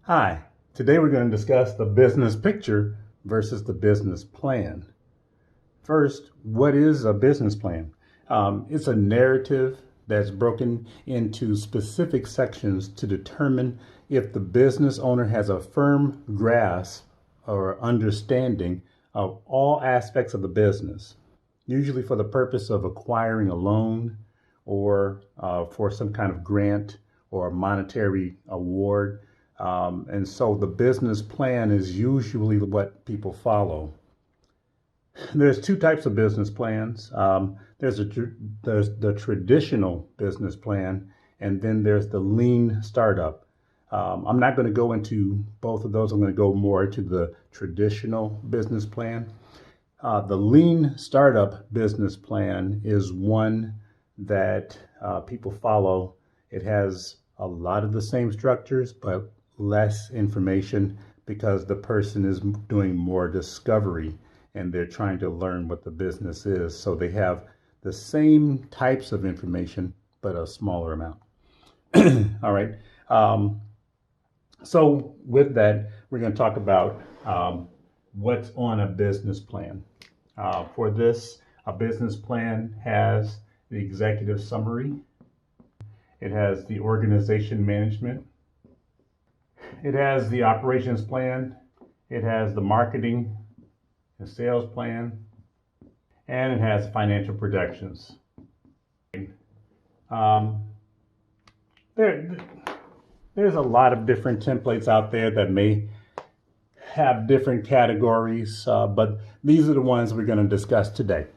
Hi, today we're going to discuss the business picture versus the business plan. First, what is a business plan? It's a narrative that's broken into specific sections to determine if the business owner has a firm grasp or understanding of all aspects of the business, usually for the purpose of acquiring a loan or for some kind of grant or monetary award. And so the business plan is usually what people follow. There's two types of business plans. There's the traditional business plan, and then there's the lean startup. I'm not going to go into both of those. I'm going to go more to the traditional business plan. The lean startup business plan is one that people follow. It has a lot of the same structures, but less information because the person is doing more discovery and they're trying to learn what the business is. So they have the same types of information, but a smaller amount. All right. So with that, we're going to talk about what's on a business plan. For this, a business plan has the executive summary. It has the organization management. It has the operations plan. It has the marketing and sales plan. And it has financial projections. There's a lot of different templates out there that may have different categories, but these are the ones we're going to discuss today.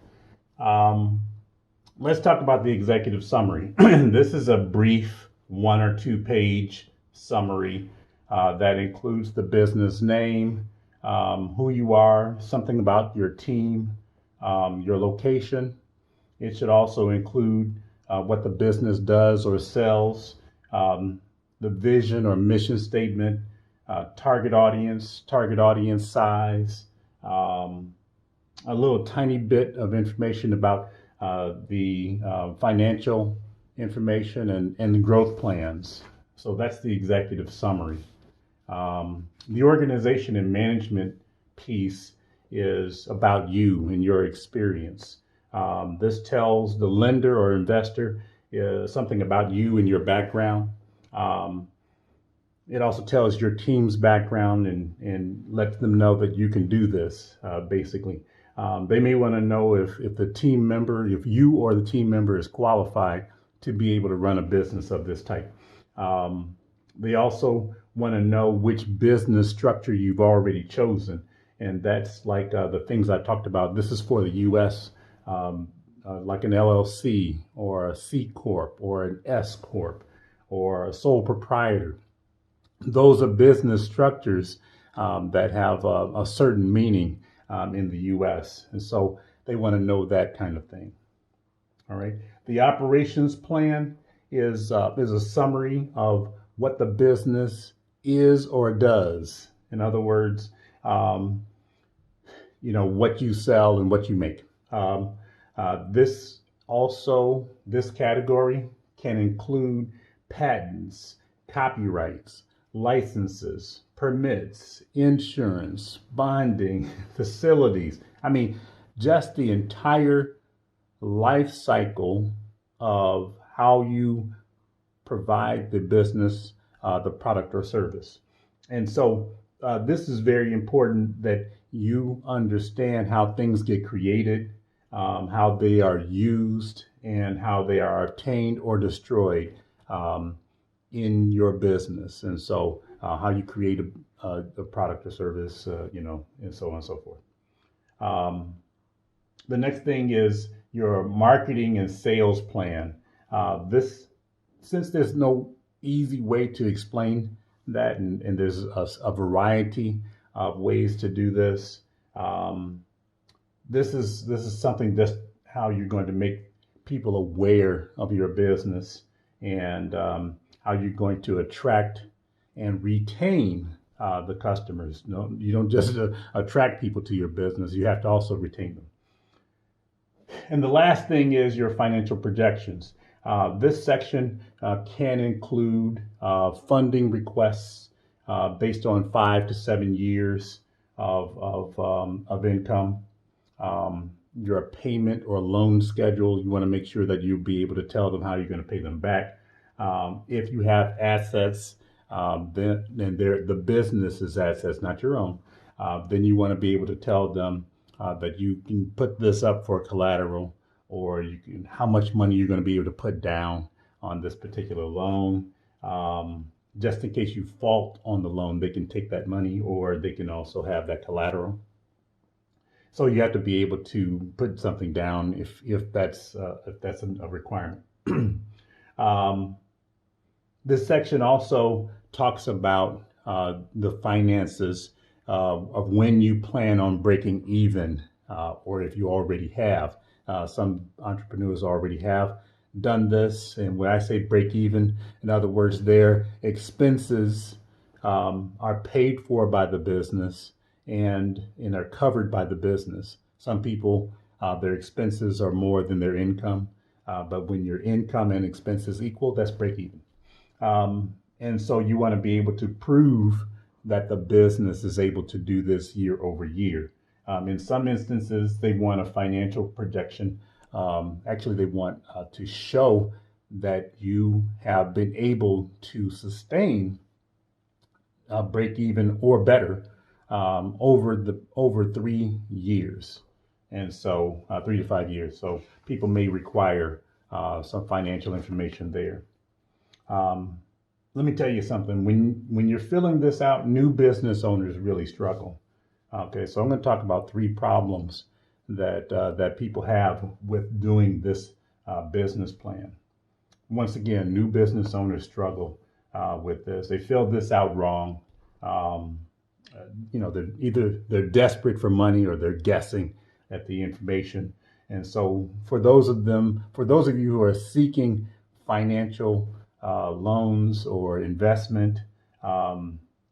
Let's talk about the executive summary. This is a brief 1 or 2 page summary that includes the business name, who you are, something about your team, your location. It should also include what the business does or sells, the vision or mission statement, target audience size, a little tiny bit of information about the financial information and the growth plans. So that's the executive summary. The organization and management piece is about you and your experience. This tells the lender or investor something about you and your background. It also tells your team's background and lets them know that you can do this, basically. They may want to know if you or the team member is qualified to be able to run a business of this type. They also want to know which business structure you've already chosen. And that's like the things I talked about. This is for the U.S., like an LLC or a C Corp or an S Corp or a sole proprietor. Those are business structures that have a certain meaning in the U.S. And so they want to know that kind of thing. All right. The operations plan is a summary of what the business is or does. In other words, what you sell and what you make. This category can include patents, copyrights, licenses, permits, insurance, bonding, facilities. I mean, just the entire life cycle of how you provide the business, the product or service. And so this is very important that you understand how things get created, how they are used, and how they are obtained or destroyed in your business. And so how you create a product or service, and so on and so forth. The next thing is your marketing and sales plan. Since there's no easy way to explain that, and there's a variety of ways to do this. This is something just how you're going to make people aware of your business and how you're going to attract and retain the customers. No, you don't just attract people to your business, you have to also retain them. And the last thing is your financial projections. This section can include funding requests, based on 5 to 7 years of income. Your payment or loan schedule, you want to make sure that you'll be able to tell them how you're going to pay them back. If you have assets, then the business's assets, not your own, then you want to be able to tell them that you can put this up for collateral, or how much money you're going to be able to put down on this particular loan. Just in case you fault on the loan, they can take that money, or they can also have that collateral. So you have to be able to put something down if that's a requirement. This section also talks about the finances of when you plan on breaking even, or if you already have. Some entrepreneurs already have done this, and when I say break even, in other words, their expenses are paid for by the business and are covered by the business. Some people, their expenses are more than their income, but when your income and expenses equal, that's break even. And so you want to be able to prove that the business is able to do this year over year. In some instances, they want a financial projection. Actually, they want to show that you have been able to sustain break even or better over 3 years, and so 3 to 5 years. So people may require some financial information there. Let me tell you something. When you're filling this out, new business owners really struggle. Okay, so I'm going to talk about 3 problems that people have with doing this business plan. Once again, new business owners struggle with this. They fill this out wrong. They're desperate for money, or they're guessing at the information. And so for those of you who are seeking financial loans or investment,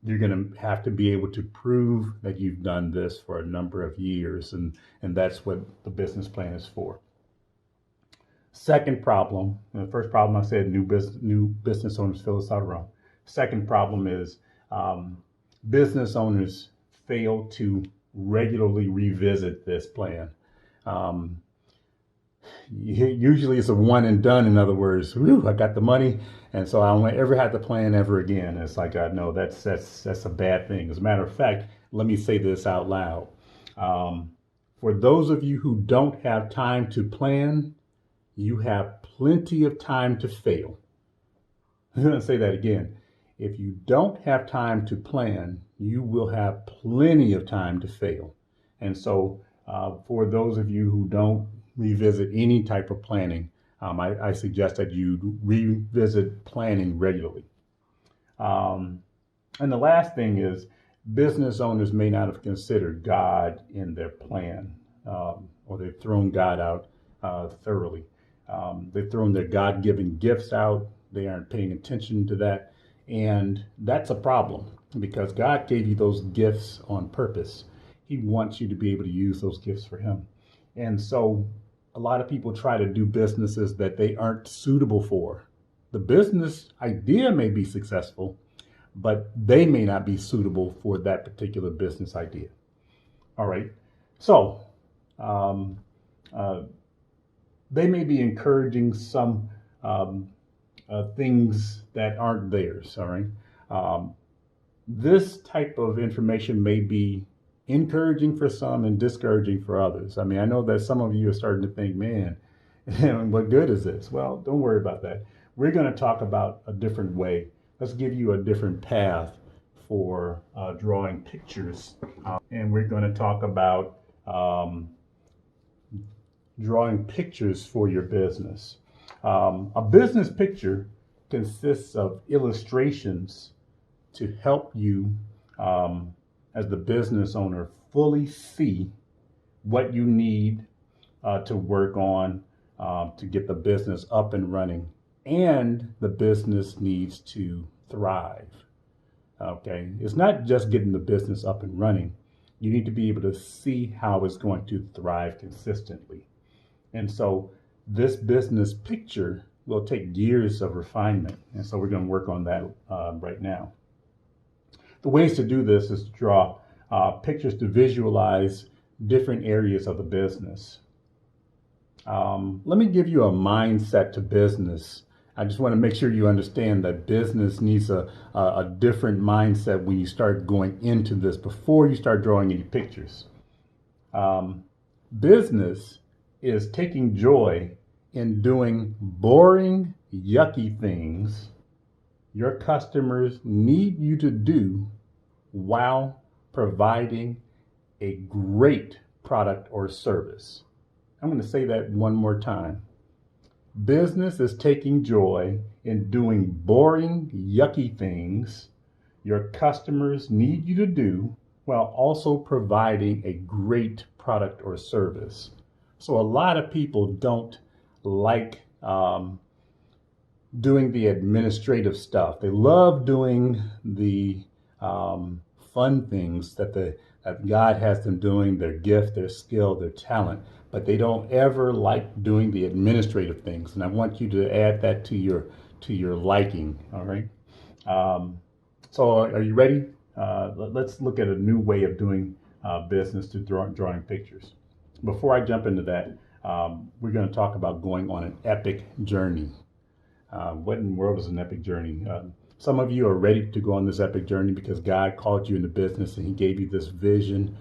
you're going to have to be able to prove that you've done this for a number of years, and that's what the business plan is for. Second problem, the first problem I said, new business owners fill this out wrong. Second problem is business owners fail to regularly revisit this plan. Usually it's a one and done. In other words, I got the money, and so I don't ever have to plan ever again. It's like, no, that's a bad thing. As a matter of fact, let me say this out loud. For those of you who don't have time to plan, you have plenty of time to fail. I'm going to say that again. If you don't have time to plan, you will have plenty of time to fail. And so for those of you who don't revisit any type of planning, I suggest that you revisit planning regularly. And the last thing is, business owners may not have considered God in their plan, or they've thrown God out thoroughly. They've thrown their God-given gifts out. They aren't paying attention to that. And that's a problem, because God gave you those gifts on purpose. He wants you to be able to use those gifts for Him. And so a lot of people try to do businesses that they aren't suitable for. The business idea may be successful, but they may not be suitable for that particular business idea. All right. So they may be encouraging some things that aren't theirs. All right. This type of information may be encouraging for some and discouraging for others. I mean, I know that some of you are starting to think, man, what good is this? Well, don't worry about that. We're going to talk about a different way. Let's give you a different path for drawing pictures. And we're going to talk about drawing pictures for your business. A business picture consists of illustrations to help you as the business owner fully see what you need to work on to get the business up and running, and the business needs to thrive. Okay, it's not just getting the business up and running. You need to be able to see how it's going to thrive consistently. And so this business picture will take years of refinement. And so we're going to work on that right now. The ways to do this is to draw pictures to visualize different areas of the business. Let me give you a mindset to business. I just want to make sure you understand that business needs a different mindset when you start going into this before you start drawing any pictures. Business is taking joy in doing boring, yucky things your customers need you to do while providing a great product or service. I'm going to say that one more time. Business is taking joy in doing boring, yucky things your customers need you to do while also providing a great product or service. So a lot of people don't like doing the administrative stuff. They love doing the fun things that God has them doing, their gift, their skill, their talent, but they don't ever like doing the administrative things. And I want you to add that to your liking. All right. So are you ready? Let's look at a new way of doing business to drawing pictures. Before I jump into that, we're going to talk about going on an epic journey. What in the world is an epic journey? Some of you are ready to go on this epic journey because God called you into business and he gave you this vision.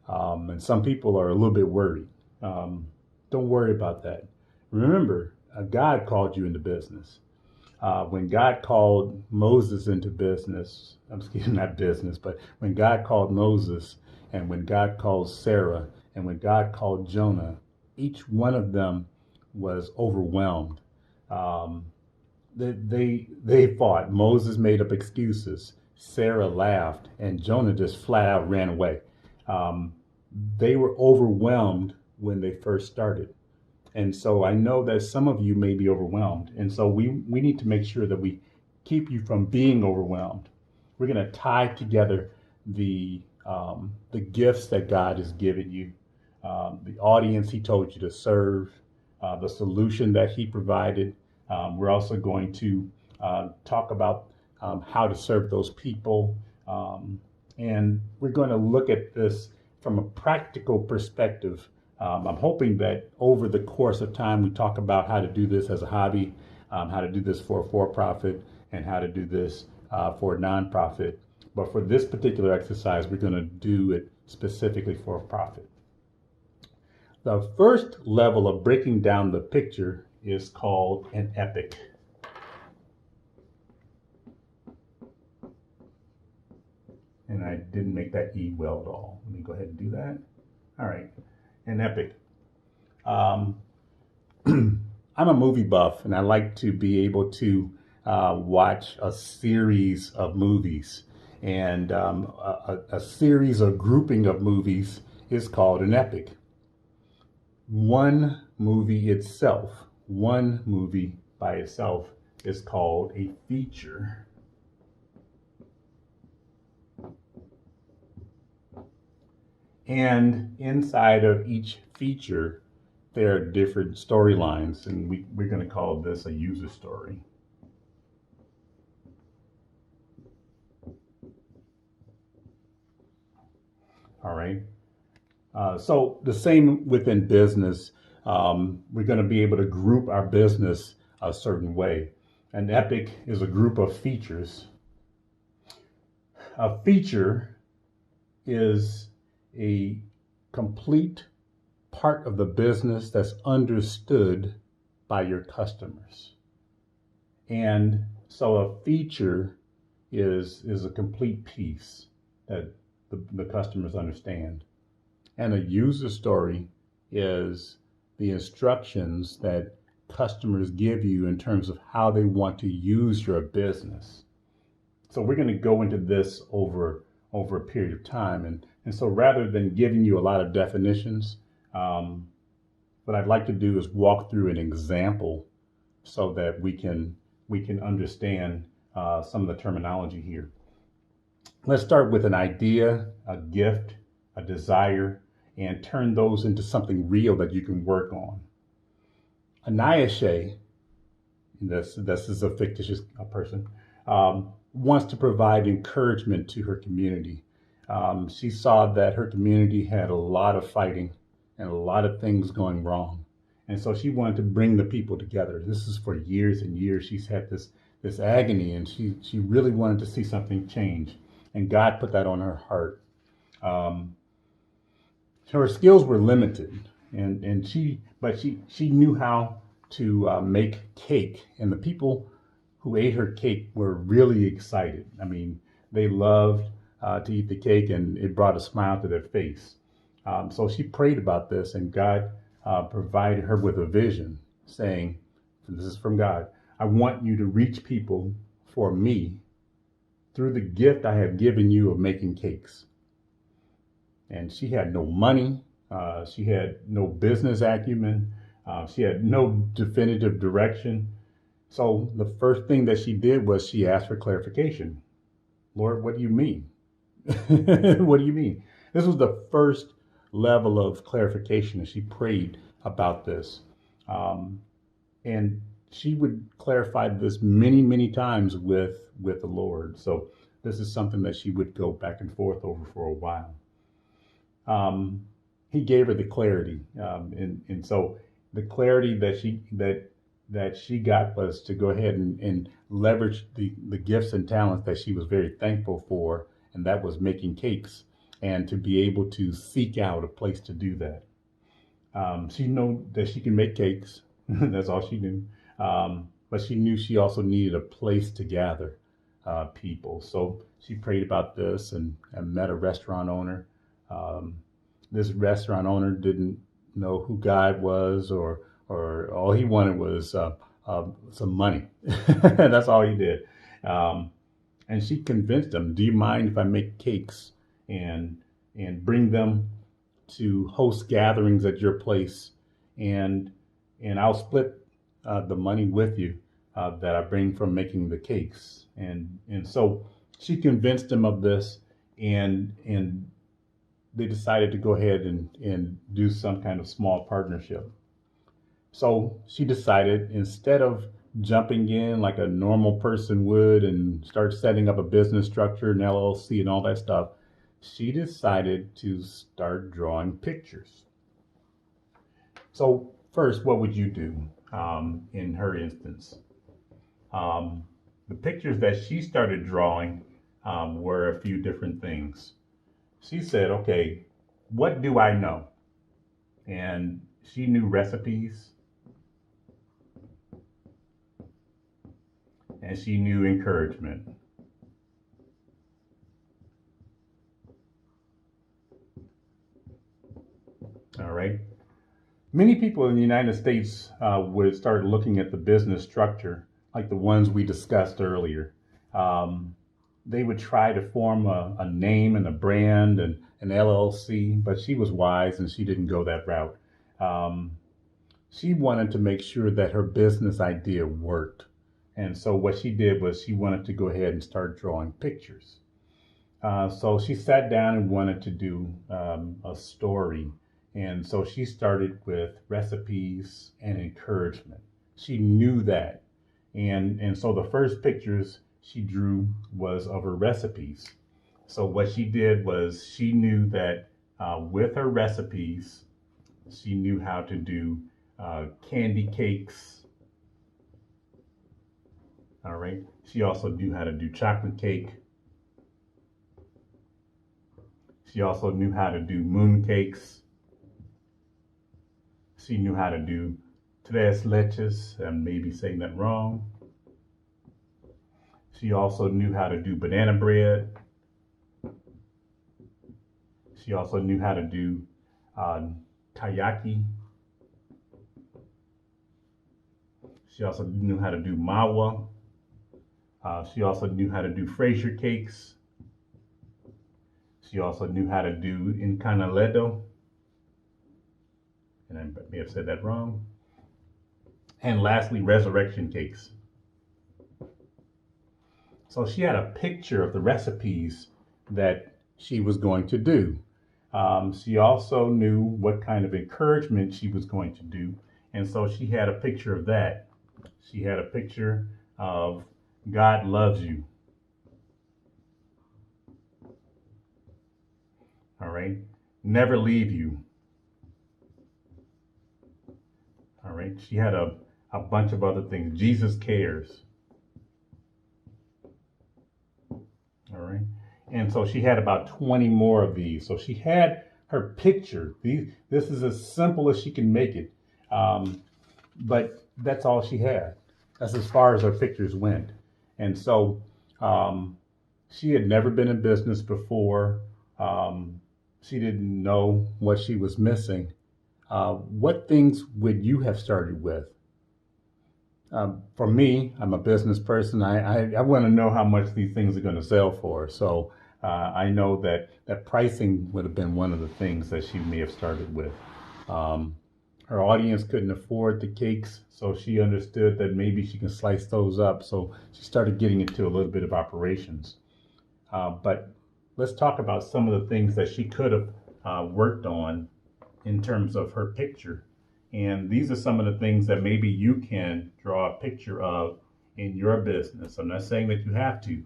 And some people are a little bit worried. Don't worry about that. Remember, God called you into business. When God called Moses into business, not business, but when God called Moses and when God called Sarah and when God called Jonah, each one of them was overwhelmed. They fought. Moses made up excuses. Sarah laughed, and Jonah just flat out ran away. They were overwhelmed when they first started. And so I know that some of you may be overwhelmed. And so we need to make sure that we keep you from being overwhelmed. We're going to tie together the gifts that God has given you, the audience he told you to serve, the solution that he provided. We're also going to talk about how to serve those people. And we're going to look at this from a practical perspective. I'm hoping that over the course of time, we talk about how to do this as a hobby, how to do this for profit, and how to do this for a nonprofit. But for this particular exercise, we're going to do it specifically for profit. The first level of breaking down the picture is called an epic. And I didn't make that E well at all. Let me go ahead and do that. All right, an epic. I'm a movie buff, and I like to be able to watch a series of movies. And a series or grouping of movies is called an epic. One movie by itself is called a feature. And inside of each feature, there are different storylines, and we're going to call this a user story. All right. So the same within business, we're going to be able to group our business a certain way. An epic is a group of features. A feature is a complete part of the business that's understood by your customers. And so a feature is a complete piece that the customers understand. And a user story is the instructions that customers give you in terms of how they want to use your business. So we're going to go into this over a period of time. And so rather than giving you a lot of definitions, what I'd like to do is walk through an example so that we can understand some of the terminology here. Let's start with an idea, a gift, a desire, and turn those into something real that you can work on. Aniashe, this is a fictitious person, wants to provide encouragement to her community. She saw that her community had a lot of fighting and a lot of things going wrong. And so she wanted to bring the people together. This is for years and years. She's had this agony, and she really wanted to see something change. And God put that on her heart. Um, Her skills were limited, and she knew how to make cake, and the people who ate her cake were really excited. I mean, they loved to eat the cake, and it brought a smile to their face. So she prayed about this, and God provided her with a vision, saying, "This is from God. I want you to reach people for me through the gift I have given you of making cakes." And she had no money. She had no business acumen. She had no definitive direction. So the first thing that she did was she asked for clarification. Lord, what do you mean? What do you mean? This was the first level of clarification, and she prayed about this. Um, and she would clarify this many, many times with the Lord. So this is something that she would go back and forth over for a while. He gave her the clarity, and so the clarity that she got was to go ahead and leverage the gifts and talents that she was very thankful for, and that was making cakes, and to be able to seek out a place to do that. She knew that she can make cakes. That's all she knew. But she knew she also needed a place to gather people. So she prayed about this and met a restaurant owner. Um, this restaurant owner didn't know who God was, or all he wanted was some money. That's all he did. Um, and she convinced him, "Do you mind if I make cakes and bring them to host gatherings at your place, and I'll split the money with you that I bring from making the cakes." And so she convinced him of this, and they decided to go ahead and do some kind of small partnership. So she decided, instead of jumping in like a normal person would and start setting up a business structure, an LLC, and all that stuff, she decided to start drawing pictures. So first, what would you do in her instance? Um, the pictures that she started drawing were a few different things. She said, "Okay, what do I know?" And she knew recipes, and she knew encouragement. All right. Many people in the United States would start looking at the business structure like the ones we discussed earlier. Um, they would try to form a name and a brand and an LLC, but she was wise and she didn't go that route. Um, she wanted to make sure that her business idea worked. And so what she did was she wanted to go ahead and start drawing pictures. So she sat down and wanted to do a story. And so she started with recipes and encouragement. She knew that. And so the first pictures she drew was of her recipes. So what she did was she knew that with her recipes, she knew how to do candy cakes. All right. She also knew how to do chocolate cake. She also knew how to do moon cakes. She knew how to do tres leches. I'm maybe saying that wrong. She also knew how to do banana bread. She also knew how to do taiyaki. She also knew how to do mawa. She also knew how to do Fraser cakes. She also knew how to do encanaledo, and I may have said that wrong. And lastly, resurrection cakes. So she had a picture of the recipes that she was going to do. She also knew what kind of encouragement she was going to do. And so she had a picture of that. She had a picture of God loves you. right? Never leave you. All right. She had a bunch of other things. Jesus cares. All right. And so she had about 20 more of these. So she had her picture. This is as simple as she can make it. But that's all she had. That's as far as her pictures went. And so she had never been in business before. She didn't know what she was missing. What things would you have started with? For me, I'm a business person. I want to know how much these things are going to sell for. So I know that pricing would have been one of the things that she may have started with. Her audience couldn't afford the cakes, so she understood that maybe she can slice those up. So she started getting into a little bit of operations. But let's talk about some of the things that she could have worked on in terms of her picture. And these are some of the things that maybe you can draw a picture of in your business. I'm not saying that you have to,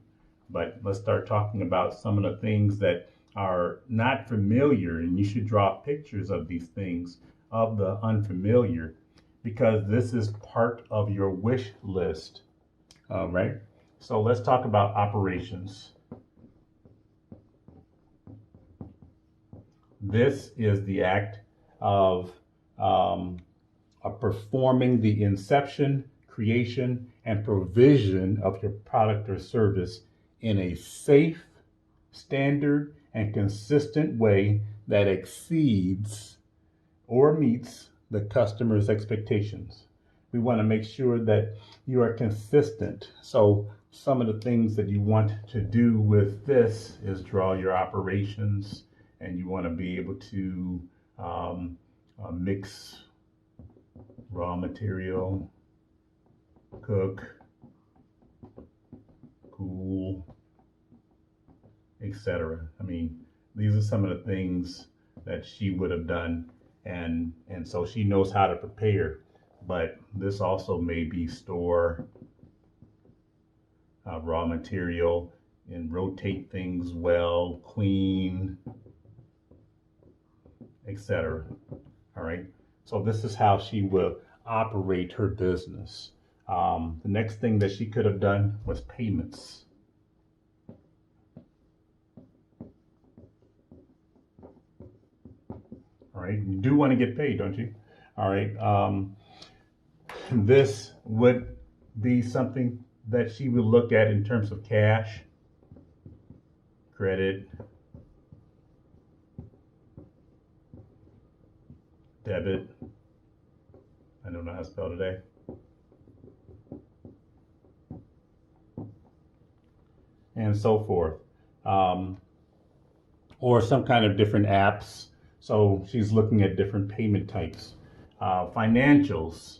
but let's start talking about some of the things that are not familiar, and you should draw pictures of these things, of the unfamiliar, because this is part of your wish list. All right. So let's talk about operations. This is the act of performing the inception, creation, and provision of your product or service in a safe, standard, and consistent way that exceeds or meets the customer's expectations. We want to make sure that you are consistent. So some of the things that you want to do with this is draw your operations, and you want to be able to mix raw material, cook, cool, etc. I mean, these are some of the things that she would have done, and so she knows how to prepare. But this also may be store raw material and rotate things well, clean, etc. All right. So this is how she will operate her business. The next thing that she could have done was payments. All right. You do want to get paid, don't you? All right. This would be something that she would look at in terms of cash, credit, debit. I don't know how to spell today. And so forth. Or some kind of different apps. So she's looking at different payment types. Financials.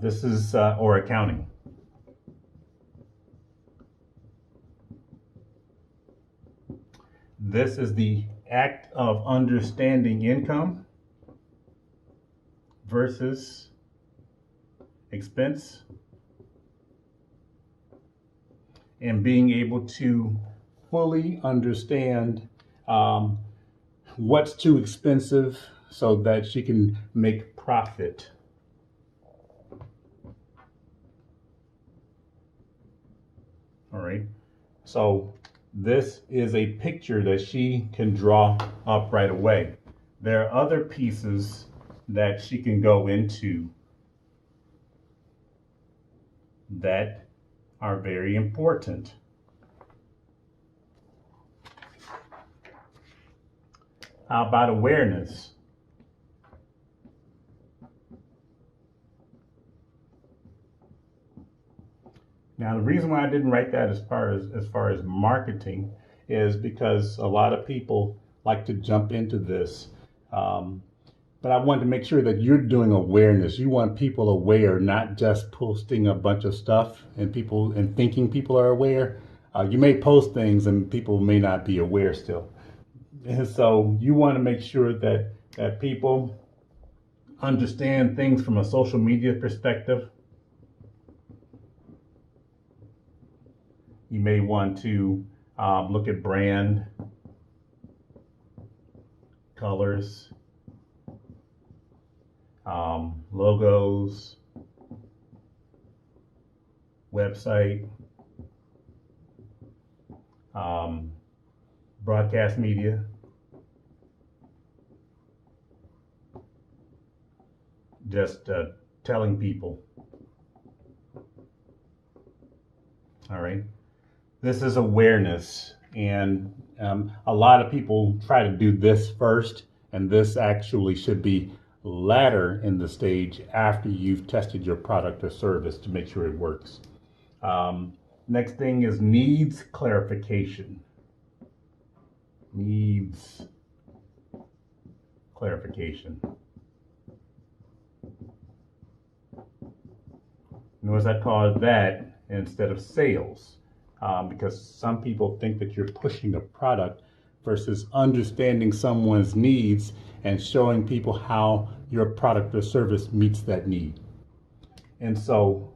This is, or accounting. This is the act of understanding income versus expense, and being able to fully understand what's too expensive so that she can make profit. All right. So this is a picture that she can draw up right away. There are other pieces that she can go into that are very important. How about awareness? Now, the reason why I didn't write that as far as marketing is because a lot of people like to jump into this. But I wanted to make sure that you're doing awareness. You want people aware, not just posting a bunch of stuff and thinking people are aware. You may post things and people may not be aware still. And so you want to make sure that people understand things from a social media perspective. You may want to look at brand, colors, logos, website, broadcast media, just telling people. All right. This is awareness, and a lot of people try to do this first, and this actually should be latter in the stage after you've tested your product or service to make sure it works. Next thing is needs clarification. Needs clarification. Notice I called that instead of sales, because some people think that you're pushing a product versus understanding someone's needs and showing people how your product or service meets that need. And so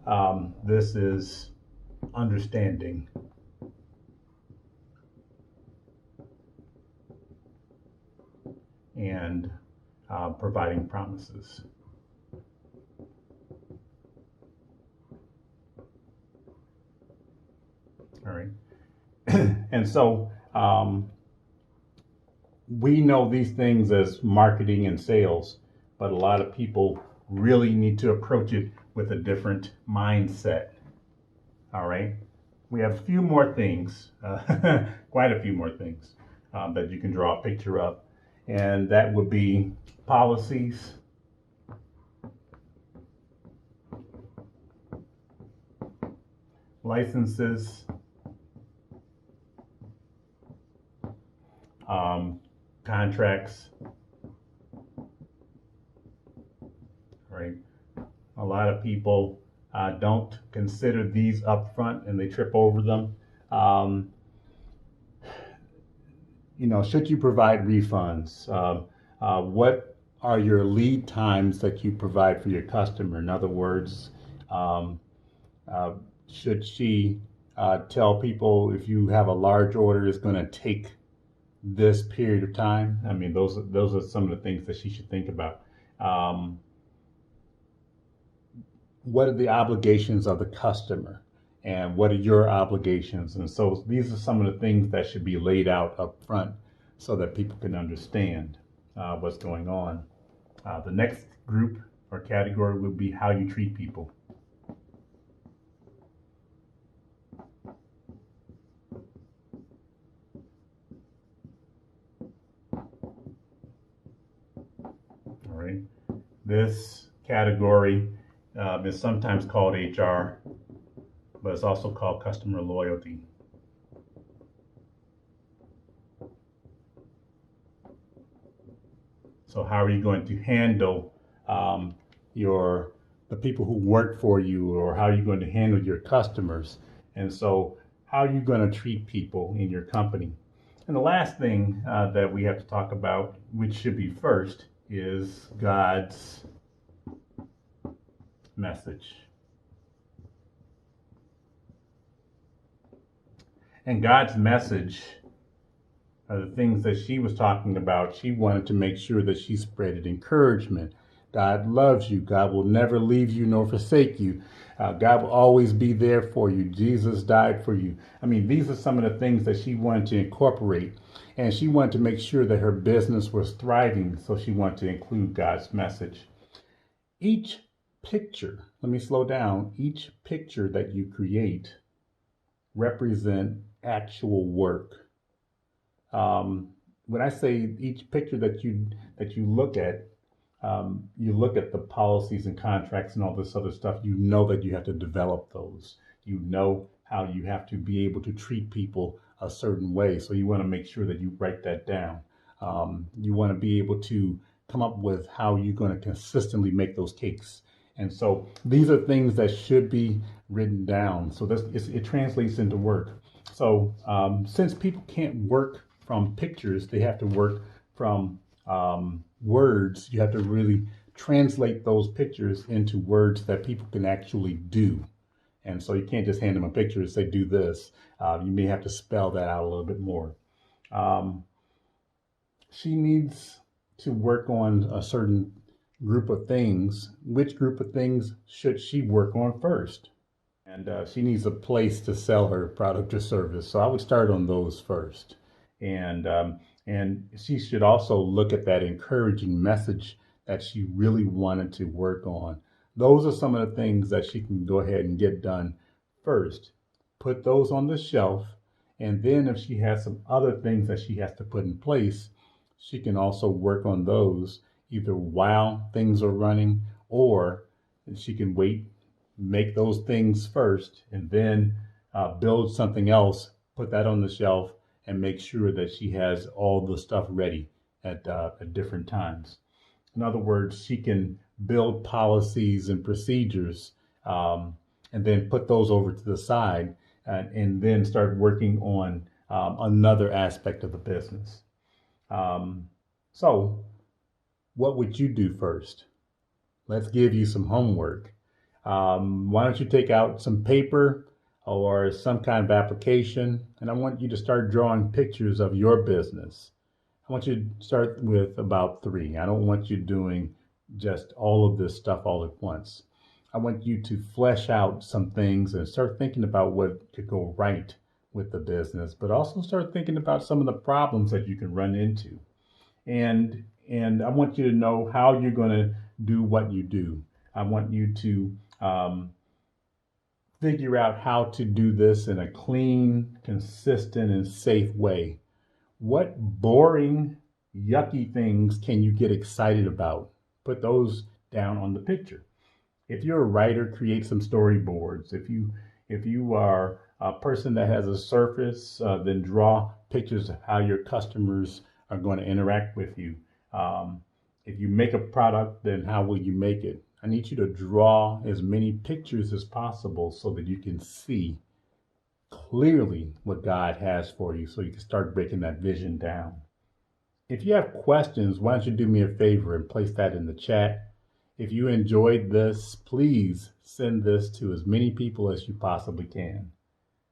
this is understanding. And providing promises. All right. And so we know these things as marketing and sales, but a lot of people really need to approach it with a different mindset. All right. We have a few more things, quite a few more things that you can draw a picture of. And that would be policies, licenses, contracts, right? A lot of people don't consider these up front and they trip over them. Should you provide refunds? What are your lead times that you provide for your customer? In other words, should she tell people if you have a large order, it's going to take this period of time? I mean, those are some of the things that she should think about. What are the obligations of the customer? And what are your obligations? And so these are some of the things that should be laid out up front so that people can understand what's going on. The next group or category would be how you treat people. All right. This category is sometimes called HR, but it's also called customer loyalty. So how are you going to handle the people who work for you, or how are you going to handle your customers? And so how are you going to treat people in your company? And the last thing that we have to talk about, which should be first, is God's message. And God's message are the things that she was talking about. She wanted to make sure that she spread encouragement. God loves you. God will never leave you nor forsake you. God will always be there for you. Jesus died for you. I mean, these are some of the things that she wanted to incorporate. And she wanted to make sure that her business was thriving. So she wanted to include God's message. Each picture, let me slow down. Each picture that you create represent actual work. When I say each picture that you look at, you look at the policies and contracts and all this other stuff. You know that you have to develop those. You know how you have to be able to treat people a certain way. So you want to make sure that you write that down. You want to be able to come up with how you're going to consistently make those cakes. And so these are things that should be written down. So it translates into work. So since people can't work from pictures, they have to work from words. You have to really translate those pictures into words that people can actually do. And so you can't just hand them a picture and say, do this. You may have to spell that out a little bit more. Um, she needs to work on a certain group of things. Which group of things should she work on first? And she needs a place to sell her product or service. So I would start on those first. And and she should also look at that encouraging message that she really wanted to work on. Those are some of the things that she can go ahead and get done first. Put those on the shelf. And then if she has some other things that she has to put in place, she can also work on those either while things are running, or she can wait, make those things first, and then build something else, put that on the shelf, and make sure that she has all the stuff ready at different times. In other words, she can build policies and procedures, and then put those over to the side, and then start working on another aspect of the business. Um, so, what would you do first? Let's give you some homework. Why don't you take out some paper or some kind of application, and I want you to start drawing pictures of your business. I want you to start with about three. I don't want you doing just all of this stuff all at once. I want you to flesh out some things and start thinking about what could go right with the business, but also start thinking about some of the problems that you can run into. And I want you to know how you're going to do what you do. I want you to figure out how to do this in a clean, consistent, and safe way. What boring, yucky things can you get excited about? Put those down on the picture. If you're a writer, create some storyboards. If you are a person that has a surface, then draw pictures of how your customers are going to interact with you. If you make a product, then how will you make it? I need you to draw as many pictures as possible so that you can see clearly what God has for you, so you can start breaking that vision down. If you have questions, why don't you do me a favor and place that in the chat? If you enjoyed this, please send this to as many people as you possibly can.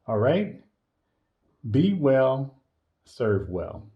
All right? Be well, serve well.